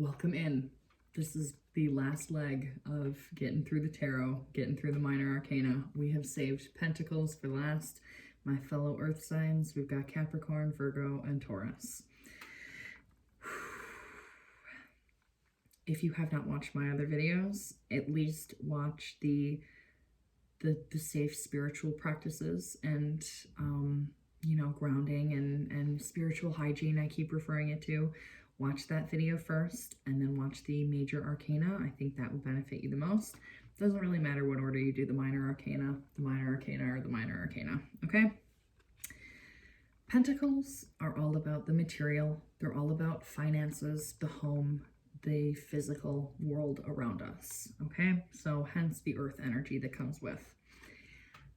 Welcome in. This is the last leg of getting through the tarot, getting through the minor arcana. We have saved Pentacles for last. My fellow earth signs, we've got Capricorn, Virgo, and Taurus. If you have not watched my other videos, at least watch the safe spiritual practices and grounding and spiritual hygiene, I keep referring it to. Watch that video first and then watch the major arcana. I think that will benefit you the most. Doesn't really matter what order you do the minor arcana, or the minor arcana, okay? Pentacles are all about the material. They're all about finances, the home, the physical world around us, okay? So hence the earth energy that comes with.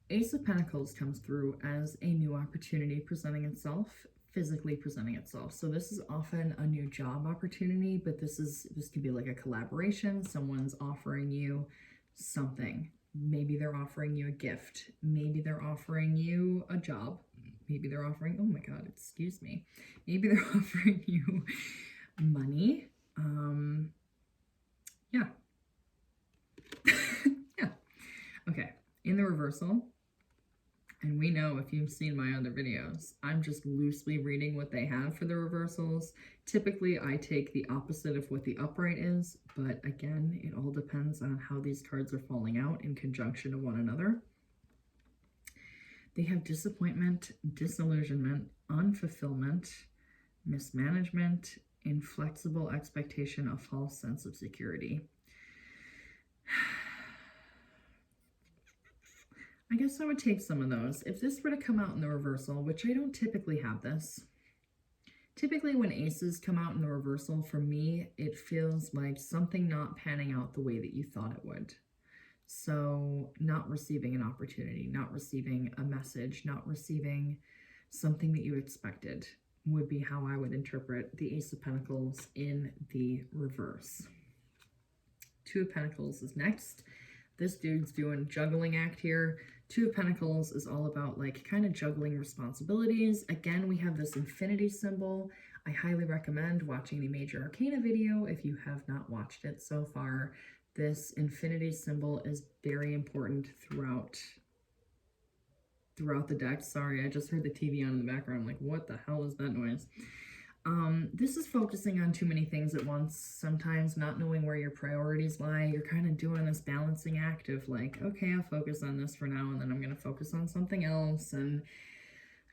Ace of Pentacles comes through as a new opportunity presenting itself, physically presenting itself. So this is often a new job opportunity, but this could be like a collaboration. Someone's offering you something. Maybe they're offering you a gift. Maybe they're offering you a job. Maybe they're offering, oh my God, excuse me. Maybe they're offering you money. Yeah. Yeah. Okay. In the reversal, and we know if you've seen my other videos, I'm just loosely reading what they have for the reversals. Typically, I take the opposite of what the upright is, but again, it all depends on how these cards are falling out in conjunction to one another. They have disappointment, disillusionment, unfulfillment, mismanagement, inflexible expectation, a false sense of security. I guess I would take some of those. If this were to come out in the reversal, which I don't typically have this. Typically when aces come out in the reversal, for me, it feels like something not panning out the way that you thought it would. So not receiving an opportunity, not receiving a message, not receiving something that you expected would be how I would interpret the Ace of Pentacles in the reverse. Two of Pentacles is next. This dude's doing juggling act here. Two of Pentacles is all about like kind of juggling responsibilities. Again, we have this infinity symbol. I highly recommend watching the major arcana video if you have not watched it so far. This infinity symbol is very important throughout the deck. Sorry, I just heard the TV on in the background. I'm like, what the hell is that noise? This is focusing on too many things at once, sometimes not knowing where your priorities lie. You're kind of doing this balancing act of like, okay, I'll focus on this for now, and then I'm going to focus on something else, and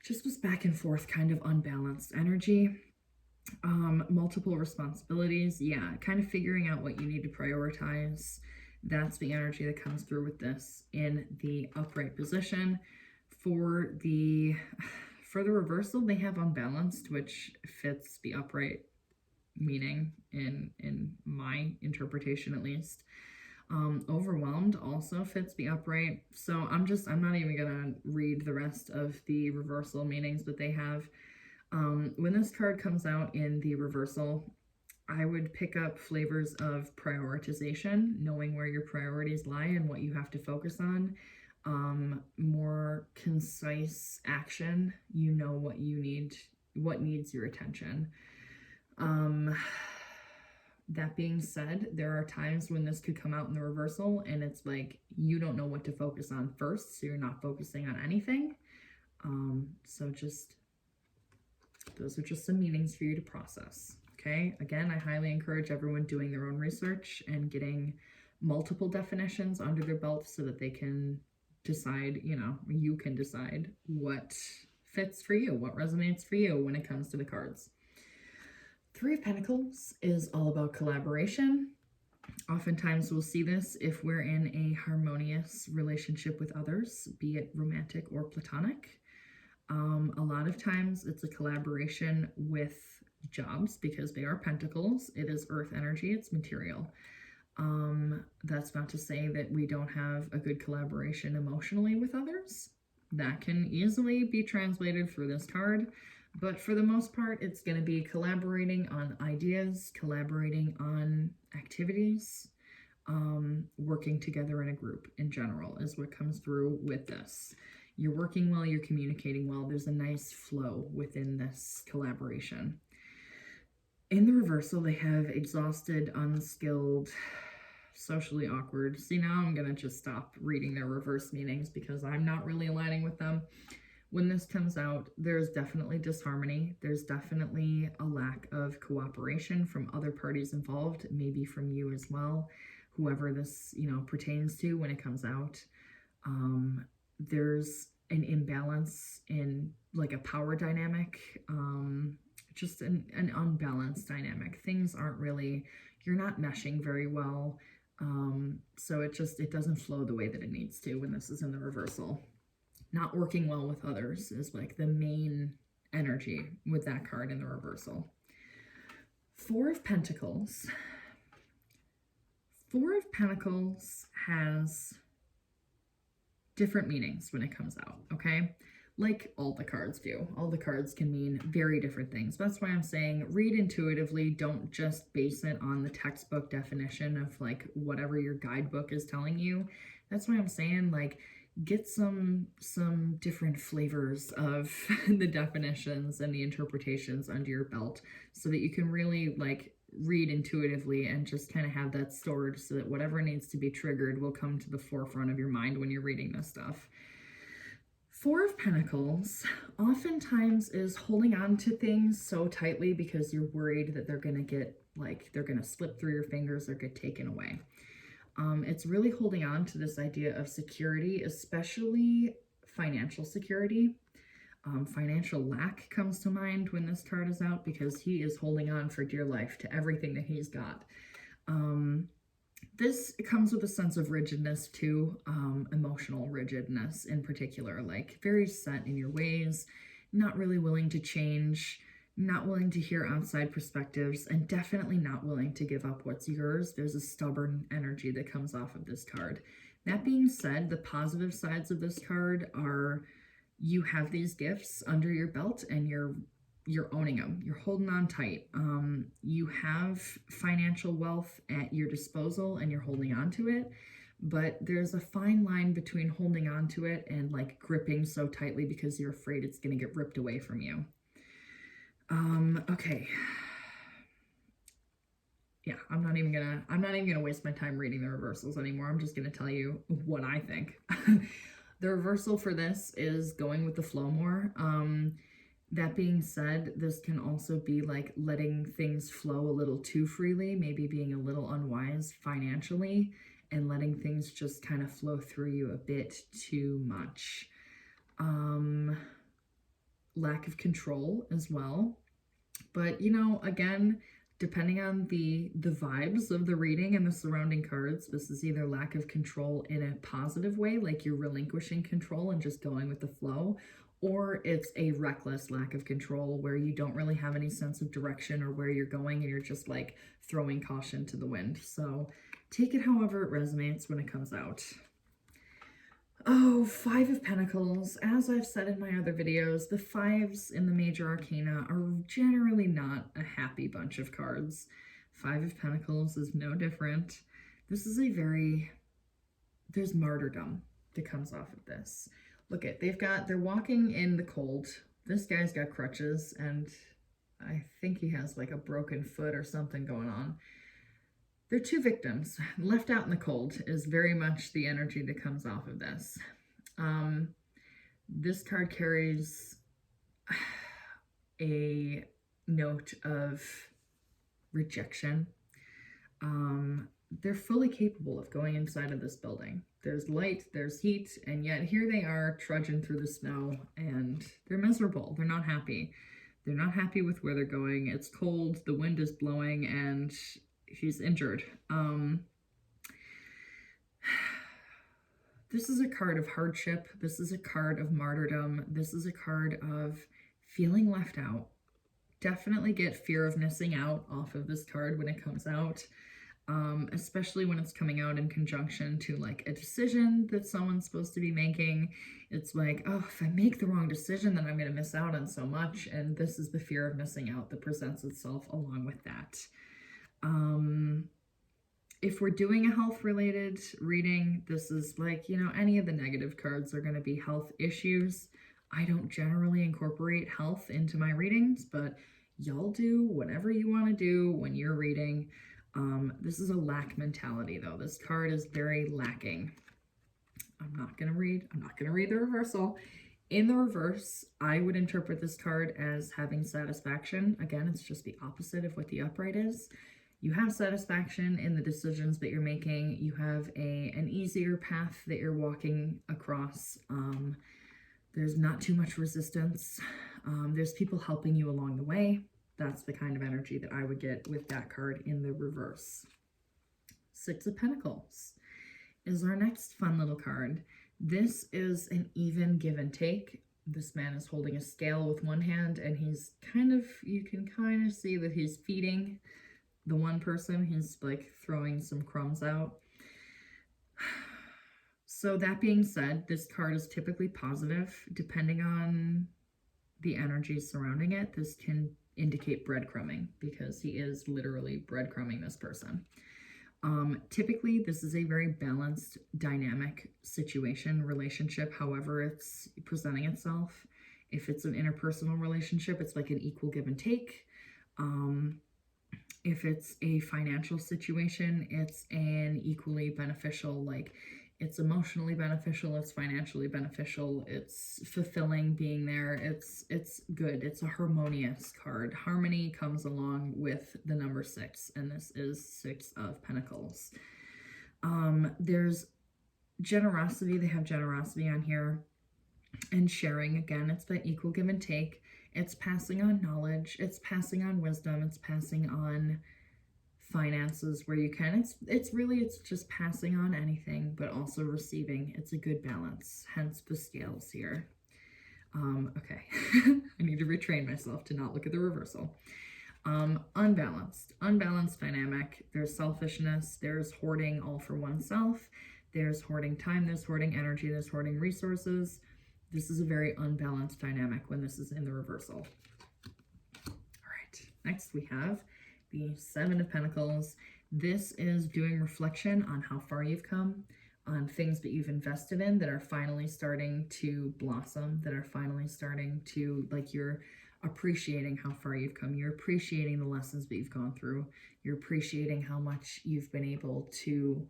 just was back and forth, kind of unbalanced energy. Multiple responsibilities, yeah, kind of figuring out what you need to prioritize. That's the energy that comes through with this in the upright position. For the reversal, they have unbalanced, which fits the upright meaning in my interpretation at least. Overwhelmed also fits the upright. So I'm not even gonna read the rest of the reversal meanings that they have. When this card comes out in the reversal, I would pick up flavors of prioritization, knowing where your priorities lie and what you have to focus on. More concise action, you know what you need, what needs your attention. That being said, there are times when this could come out in the reversal and it's like you don't know what to focus on first, so you're not focusing on anything. So just those are just some meanings for you to process. Okay, again, I highly encourage everyone doing their own research and getting multiple definitions under their belt so that they can decide, you can decide what fits for you, what resonates for you when it comes to the cards. Three of Pentacles is all about collaboration. Oftentimes we'll see this if we're in a harmonious relationship with others, be it romantic or platonic. A lot of times it's a collaboration with jobs because they are pentacles. It is earth energy, it's material. That's not to say that we don't have a good collaboration emotionally with others. That can easily be translated through this card, but for the most part, it's going to be collaborating on ideas, collaborating on activities, working together in a group in general is what comes through with this. You're working well, you're communicating well, there's a nice flow within this collaboration. In the reversal, they have exhausted, unskilled, socially awkward. See, now I'm going to just stop reading their reverse meanings because I'm not really aligning with them. When this comes out, there's definitely disharmony. There's definitely a lack of cooperation from other parties involved, maybe from you as well, whoever this, pertains to when it comes out. There's an imbalance in like a power dynamic, just an unbalanced dynamic. Things aren't really, you're not meshing very well. So it doesn't flow the way that it needs to when this is in the reversal. Not working well with others is like the main energy with that card in the reversal. Four of Pentacles. Four of Pentacles has different meanings when it comes out, okay? Like all the cards do. All the cards can mean very different things. That's why I'm saying read intuitively. Don't just base it on the textbook definition of like whatever your guidebook is telling you. That's why I'm saying like get some different flavors of the definitions and the interpretations under your belt so that you can really like read intuitively and just kind of have that stored so that whatever needs to be triggered will come to the forefront of your mind when you're reading this stuff. Four of Pentacles oftentimes is holding on to things so tightly because you're worried that they're going to slip through your fingers or get taken away. It's really holding on to this idea of security, especially financial security. Financial lack comes to mind when this card is out because he is holding on for dear life to everything that he's got. This comes with a sense of rigidness too, emotional rigidness in particular, like very set in your ways, not really willing to change, not willing to hear outside perspectives, and definitely not willing to give up what's yours. There's a stubborn energy that comes off of this card. That being said, the positive sides of this card are you have these gifts under your belt and you're owning them. You're holding on tight. You have financial wealth at your disposal and you're holding on to it. But there's a fine line between holding on to it and like gripping so tightly because you're afraid it's going to get ripped away from you. Okay. Yeah, I'm not even gonna waste my time reading the reversals anymore. I'm just gonna tell you what I think. The reversal for this is going with the flow more. That being said, this can also be like letting things flow a little too freely, maybe being a little unwise financially and letting things just kind of flow through you a bit too much. Lack of control as well. But, again, depending on the vibes of the reading and the surrounding cards, this is either lack of control in a positive way, like you're relinquishing control and just going with the flow, or it's a reckless lack of control where you don't really have any sense of direction or where you're going and you're just like throwing caution to the wind. So take it however it resonates when it comes out. Oh, Five of Pentacles. As I've said in my other videos, the fives in the major arcana are generally not a happy bunch of cards. Five of Pentacles is no different. This is there's martyrdom that comes off of this. Look at, they're walking in the cold. This guy's got crutches and I think he has like a broken foot or something going on. They're two victims. Left out in the cold is very much the energy that comes off of this. This card carries a note of rejection. They're fully capable of going inside of this building. There's light, there's heat, and yet here they are trudging through the snow and they're miserable. They're not happy. They're not happy with where they're going. It's cold, the wind is blowing, and he's injured. This is a card of hardship. This is a card of martyrdom. This is a card of feeling left out. Definitely get fear of missing out off of this card when it comes out, especially when it's coming out in conjunction to like a decision that someone's supposed to be making. It's like, oh, if I make the wrong decision, then I'm going to miss out on so much. And this is the fear of missing out that presents itself along with that. If we're doing a health-related reading, this is like, any of the negative cards are going to be health issues. I don't generally incorporate health into my readings, but y'all do whatever you want to do when you're reading. This is a lack mentality though. This card is very lacking. I'm not going to read the reversal. In the reverse, I would interpret this card as having satisfaction. Again, it's just the opposite of what the upright is. You have satisfaction in the decisions that you're making. You have an easier path that you're walking across. There's not too much resistance. There's people helping you along the way. That's the kind of energy that I would get with that card in the reverse. Six of Pentacles is our next fun little card. This is an even give and take. This man is holding a scale with one hand, and he's you can kind of see that he's feeding the one person. He's like throwing some crumbs out. So that being said, this card is typically positive. Depending on the energy surrounding it, this can indicate breadcrumbing, because he is literally breadcrumbing this person. Typically, this is a very balanced, dynamic situation, relationship, however it's presenting itself. If it's an interpersonal relationship, it's like an equal give and take. If it's a financial situation, it's an equally beneficial, like it's emotionally beneficial, it's financially beneficial, it's fulfilling being there, it's good, it's a harmonious card. Harmony comes along with the number 6, and this is 6 of Pentacles. There's generosity, they have generosity on here, and sharing. Again, it's that equal give and take. It's passing on knowledge, it's passing on wisdom, it's passing on finances where you can. It's just passing on anything, but also receiving. It's a good balance, hence the scales here. Okay. I need to retrain myself to not look at the reversal. Unbalanced dynamic. There's selfishness, there's hoarding all for oneself, there's hoarding time, there's hoarding energy, there's hoarding resources. This is a very unbalanced dynamic when this is in the reversal. All right, next we have the 7 of Pentacles. This is doing reflection on how far you've come, on things that you've invested in that are finally starting to blossom, that are finally starting to, like, you're appreciating how far you've come. You're appreciating the lessons that you've gone through. You're appreciating how much you've been able to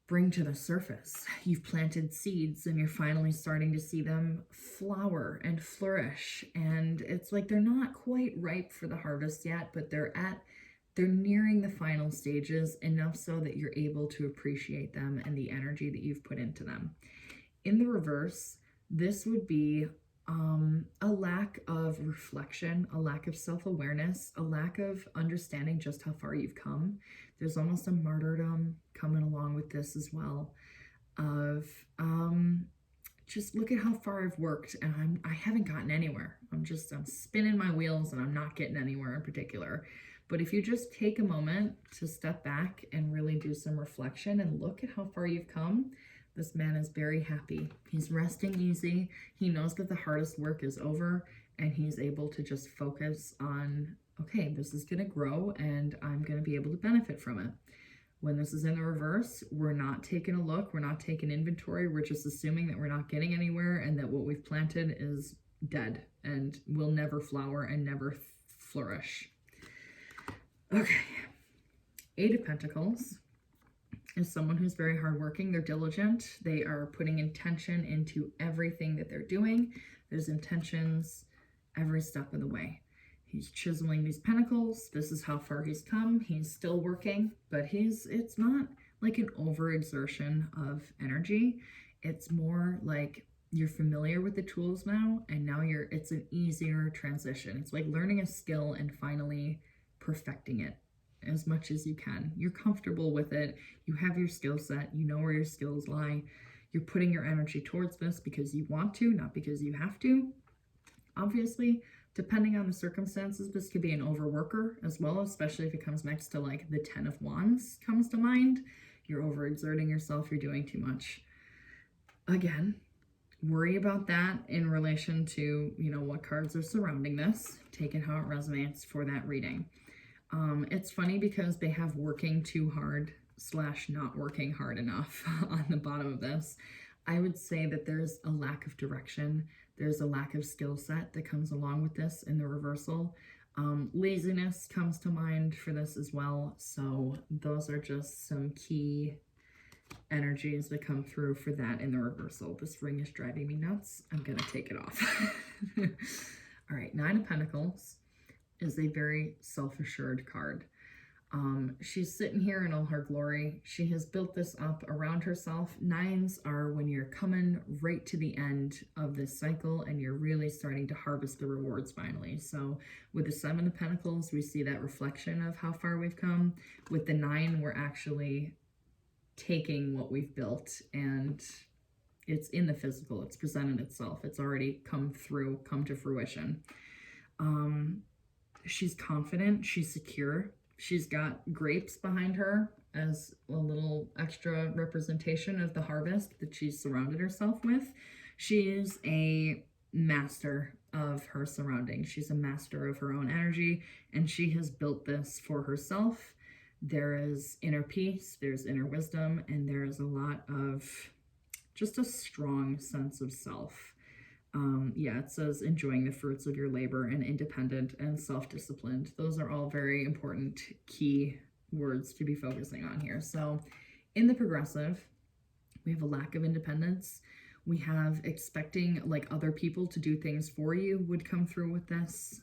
bring to the surface. You've planted seeds and you're finally starting to see them flower and flourish. And it's like they're not quite ripe for the harvest yet, but they're nearing the final stages, enough so that you're able to appreciate them and the energy that you've put into them. In the reverse, this would be a lack of reflection, a lack of self-awareness, a lack of understanding just how far you've come. There's almost a martyrdom coming along with this as well, of just look at how far I've worked and I haven't gotten anywhere. I'm spinning my wheels and I'm not getting anywhere in particular. But if you just take a moment to step back and really do some reflection and look at how far you've come, this man is very happy. He's resting easy. He knows that the hardest work is over, and he's able to just focus on, okay, this is going to grow and I'm going to be able to benefit from it. When this is in the reverse, we're not taking a look. We're not taking inventory. We're just assuming that we're not getting anywhere and that what we've planted is dead and will never flower and never flourish. Okay. 8 of Pentacles is someone who's very hardworking. They're diligent. They are putting intention into everything that they're doing. There's intentions every step of the way. He's chiseling these pentacles. This is how far he's come. He's still working, but it's not like an overexertion of energy. It's more like you're familiar with the tools now, and now it's an easier transition. It's like learning a skill and finally perfecting it as much as you can. You're comfortable with it. You have your skill set. You know where your skills lie. You're putting your energy towards this because you want to, not because you have to. Obviously, depending on the circumstances, this could be an overworker as well, especially if it comes next to like the 10 of Wands comes to mind. You're overexerting yourself. You're doing too much. Again, worry about that in relation to, what cards are surrounding this. Take it how it resonates for that reading. It's funny because they have working too hard / not working hard enough on the bottom of this. I would say that there's a lack of direction. There's a lack of skill set that comes along with this in the reversal. Laziness comes to mind for this as well. So those are just some key energies that come through for that in the reversal. This ring is driving me nuts. I'm going to take it off. All right, Nine of Pentacles is a very self-assured card. She's sitting here in all her glory. She has built this up around herself. Nines are when you're coming right to the end of this cycle and you're really starting to harvest the rewards finally. So with the Seven of Pentacles, we see that reflection of how far we've come. With the Nine, we're actually taking what we've built and it's in the physical. It's presented itself. It's already come to fruition. She's confident. She's secure. She's got grapes behind her as a little extra representation of the harvest that she's surrounded herself with. She is a master of her surroundings. She's a master of her own energy, and she has built this for herself. There is inner peace, there's inner wisdom, and there is a lot of just a strong sense of self. Yeah, it says enjoying the fruits of your labor and independent and self-disciplined. Those are all very important key words to be focusing on here. So in the progressive, we have a lack of independence. We have expecting like other people to do things for you would come through with this.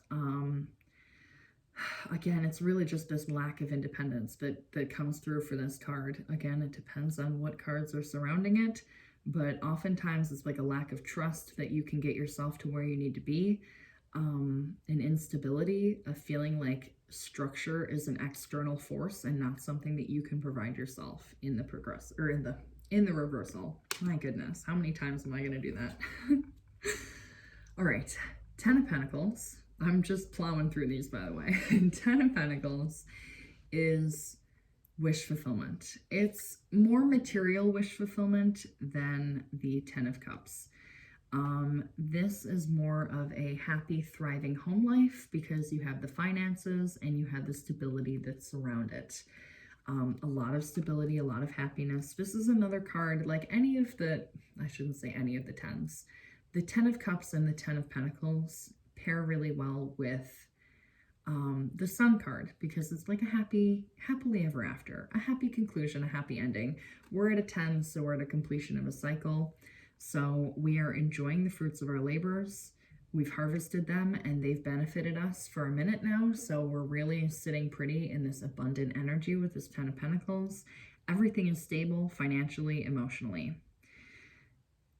Again, it's really just this lack of independence that comes through for this card. Again, it depends on what cards are surrounding it. But oftentimes it's like a lack of trust that you can get yourself to where you need to be. An instability, a feeling like structure is an external force and not something that you can provide yourself in the progress or in the reversal. My goodness, how many times am I going to do that? All right, Ten of Pentacles. I'm just plowing through these, by the way. Ten of Pentacles is wish fulfillment. It's more material wish fulfillment than the Ten of Cups. This is more of a happy, thriving home life because you have the finances and you have the stability that's around it. A lot of stability, a lot of happiness. This is another card like any of the, I shouldn't say any of the tens. The Ten of Cups and the Ten of Pentacles pair really well with the Sun card because it's like a happily ever after, a happy conclusion, a happy ending. We're at a 10, so we're at a completion of a cycle. So we are enjoying the fruits of our labors. We've harvested them and they've benefited us for a minute now. So we're really sitting pretty in this abundant energy with this Ten of Pentacles. Everything is stable financially, emotionally.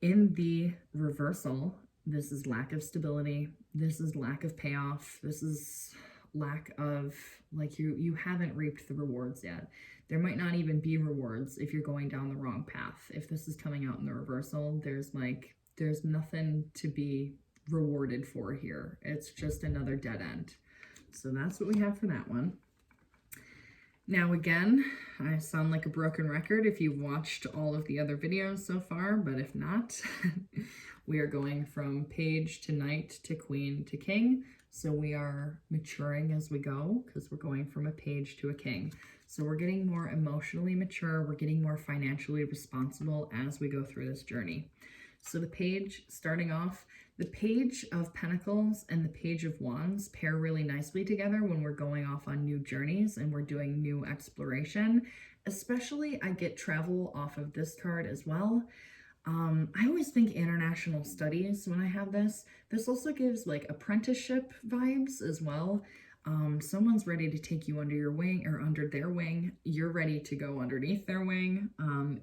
In the reversal, this is lack of stability. This is lack of payoff. This is lack of, like, you haven't reaped the rewards yet. There might not even be rewards if you're going down the wrong path. If this is coming out in the reversal, there's nothing to be rewarded for here. It's just another dead end. So that's what we have for that one. Now again, I sound like a broken record if you've watched all of the other videos so far, but if not, we are going from page to knight to queen to king. So we are maturing as we go because we're going from a page to a king. So we're getting more emotionally mature. We're getting more financially responsible as we go through this journey. So the page, starting off, the Page of Pentacles and the Page of Wands pair really nicely together when we're going off on new journeys and we're doing new exploration. Especially, I get travel off of this card as well. I always think international studies when I have this. This also gives like apprenticeship vibes as well. Someone's ready to take you under your wing or under their wing. You're ready to go underneath their wing.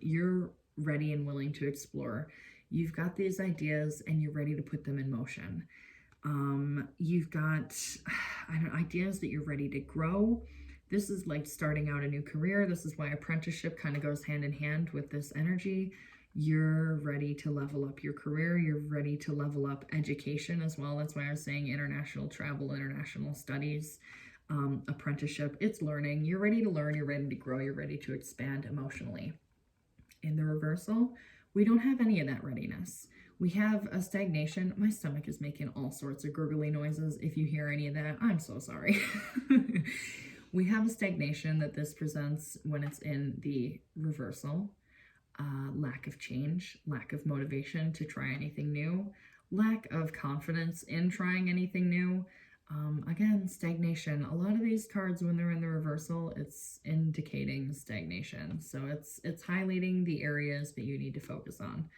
You're ready and willing to explore. You've got these ideas and you're ready to put them in motion. You've got ideas that you're ready to grow. This is like starting out a new career. This is why apprenticeship kind of goes hand in hand with this energy. You're ready to level up your career. You're ready to level up education as well. That's why I was saying international travel, international studies, apprenticeship. It's learning. You're ready to learn. You're ready to grow. You're ready to expand emotionally. In the reversal, we don't have any of that readiness. We have a stagnation. My stomach is making all sorts of gurgly noises. If you hear any of that, I'm so sorry. We have a stagnation that this presents when it's in the reversal. lack of change, lack of motivation to try anything new, lack of confidence in trying anything new. Again, stagnation. A lot of these cards, when they're in the reversal, it's indicating stagnation. So it's highlighting the areas that you need to focus on.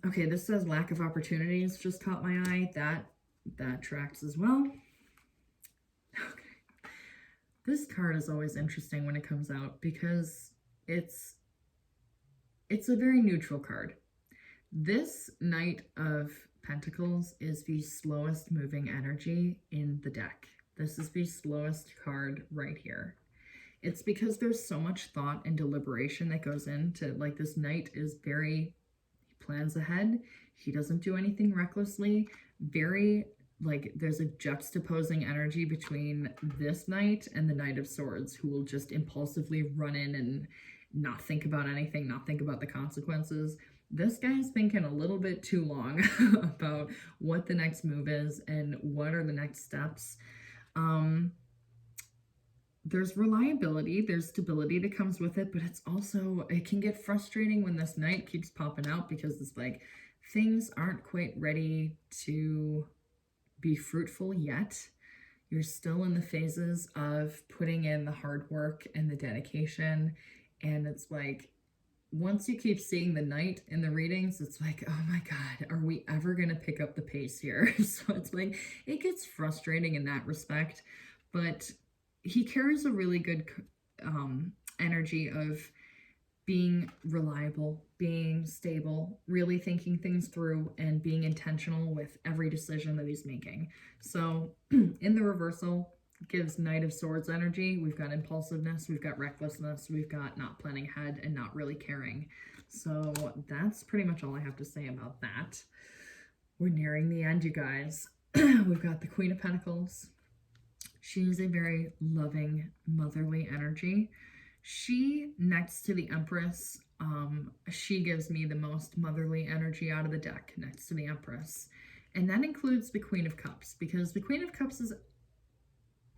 Okay, this says lack of opportunities just caught my eye. That tracks as well. Okay. This card is always interesting when it comes out because it's a very neutral card. This Knight of Pentacles is the slowest moving energy in the deck. This is the slowest card right here. It's because there's so much thought and deliberation that goes into, like, this Knight is very, he plans ahead. He doesn't do anything recklessly. Very, like, there's a juxtaposing energy between this Knight and the Knight of Swords, who will just impulsively run in and not think about anything, not think about the consequences. This guy's thinking a little bit too long about what the next move is and what are the next steps. There's reliability, there's stability that comes with it, but it's also, it can get frustrating when this Knight keeps popping out because it's like things aren't quite ready to be fruitful yet. You're still in the phases of putting in the hard work and the dedication, and it's like, once you keep seeing the Knight in the readings, it's like, oh my God, are we ever going to pick up the pace here? So it's like, it gets frustrating in that respect, but he carries a really good energy of being reliable, being stable, really thinking things through, and being intentional with every decision that he's making. So in the reversal, gives Knight of Swords energy. We've got impulsiveness, we've got recklessness, we've got not planning ahead and not really caring. So that's pretty much all I have to say about that. We're nearing the end, you guys. We've got the Queen of Pentacles. She's a very loving, motherly energy. She, next to the Empress, she gives me the most motherly energy out of the deck, next to the Empress. And that includes the Queen of Cups, because the Queen of Cups is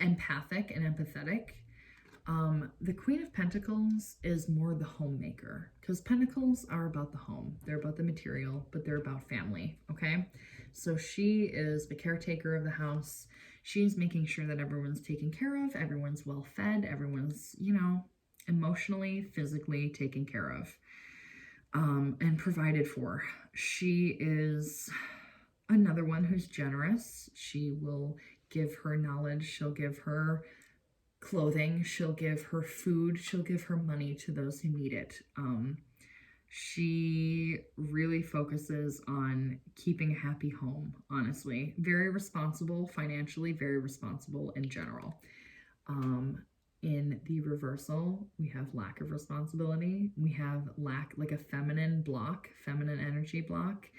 empathic and empathetic. The Queen of Pentacles is more the homemaker, because Pentacles are about the home. They're about the material, but they're about family, okay? So she is the caretaker of the house. She's making sure that everyone's taken care of, everyone's well fed, everyone's, you know, emotionally, physically taken care of, and provided for. She is another one who's generous. She will give her knowledge, she'll give her clothing, she'll give her food, she'll give her money to those who need it. She really focuses on keeping a happy home, honestly. Very responsible financially, very responsible in general. In the reversal, we have lack of responsibility. We have lack, like a feminine block, feminine energy block.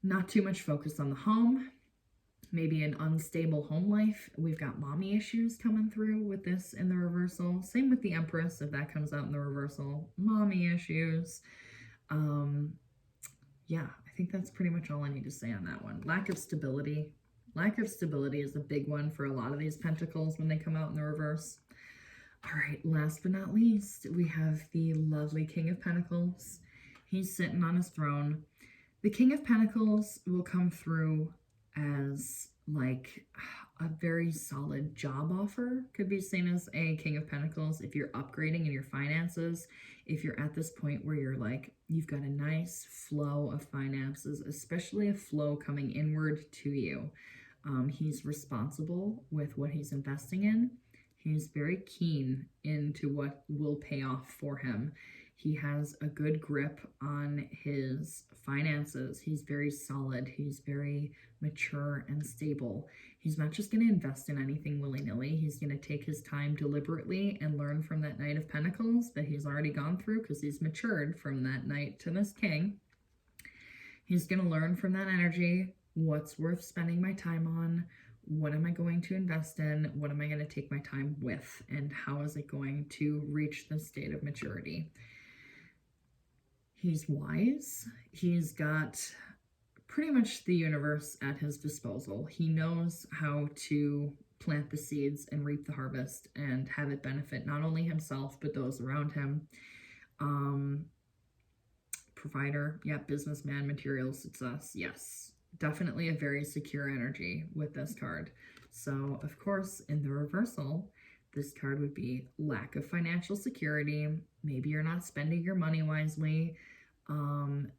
Not too much focus on the home, maybe an unstable home life. We've got mommy issues coming through with this in the reversal. Same with the Empress, if that comes out in the reversal. Mommy issues. Yeah, I think that's pretty much all I need to say on that one. Lack of stability. Lack of stability is a big one for a lot of these Pentacles when they come out in the reverse. All right, last but not least, we have the lovely King of Pentacles. He's sitting on his throne. The King of Pentacles will come through as like a very solid job offer. Could be seen as a King of Pentacles if you're upgrading in your finances. If you're at this point where you're like, you've got a nice flow of finances, especially a flow coming inward to you. He's responsible with what he's investing in. He's very keen into what will pay off for him. He has a good grip on his finances. He's very solid. He's very mature and stable. He's not just going to invest in anything willy-nilly. He's going to take his time deliberately and learn from that Knight of Pentacles that he's already gone through, because he's matured from that Knight to this King. He's going to learn from that energy. What's worth spending my time on? What am I going to invest in? What am I going to take my time with? And how is it going to reach the state of maturity? He's wise. He's got pretty much the universe at his disposal. He knows how to plant the seeds and reap the harvest and have it benefit not only himself, but those around him. Provider, yeah, businessman, material success, yes. Definitely a very secure energy with this card. So, of course, in the reversal, this card would be lack of financial security. Maybe you're not spending your money wisely.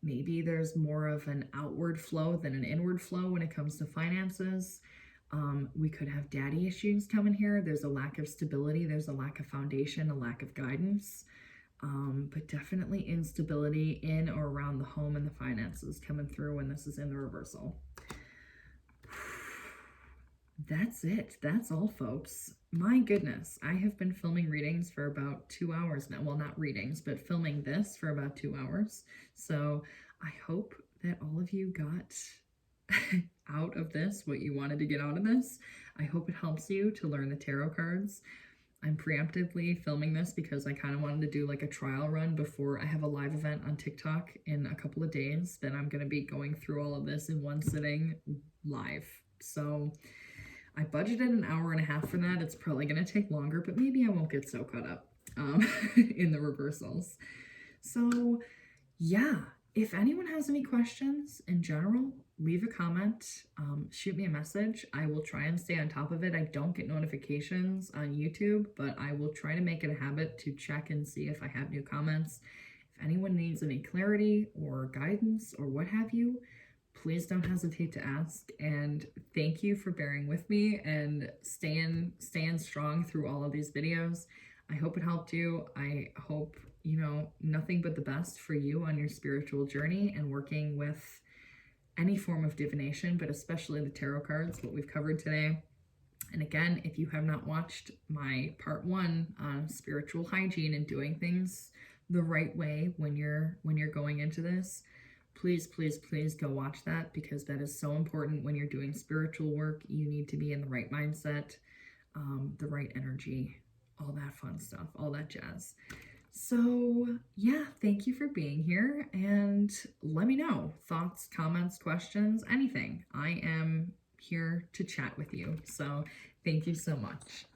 Maybe there's more of an outward flow than an inward flow when it comes to finances. We could have daddy issues coming here. There's a lack of stability. There's a lack of foundation, a lack of guidance. But definitely instability in or around the home and the finances coming through when this is in the reversal. That's it. That's all, folks. My goodness, I have been filming readings for about 2 hours now. Well, not readings, but filming this for about 2 hours. So I hope that all of you got out of this what you wanted to get out of this. I hope it helps you to learn the tarot cards. I'm preemptively filming this because I kind of wanted to do like a trial run before I have a live event on TikTok in a couple of days. Then I'm going to be going through all of this in one sitting live. So I budgeted an hour and a half for that. It's probably going to take longer, but maybe I won't get so caught up in the reversals. So yeah, if anyone has any questions in general, leave a comment, shoot me a message. I will try and stay on top of it. I don't get notifications on YouTube, but I will try to make it a habit to check and see if I have new comments. If anyone needs any clarity or guidance or what have you, please don't hesitate to ask. And thank you for bearing with me and staying strong through all of these videos. I hope it helped you. I hope, you know, nothing but the best for you on your spiritual journey and working with any form of divination, but especially the tarot cards, what we've covered today. And again, if you have not watched my part 1 on spiritual hygiene and doing things the right way when you're going into this, please, please, please go watch that, because that is so important. When you're doing spiritual work, you need to be in the right mindset, the right energy, all that fun stuff, all that jazz. So yeah, thank you for being here, and let me know thoughts, comments, questions, anything. I am here to chat with you. So thank you so much.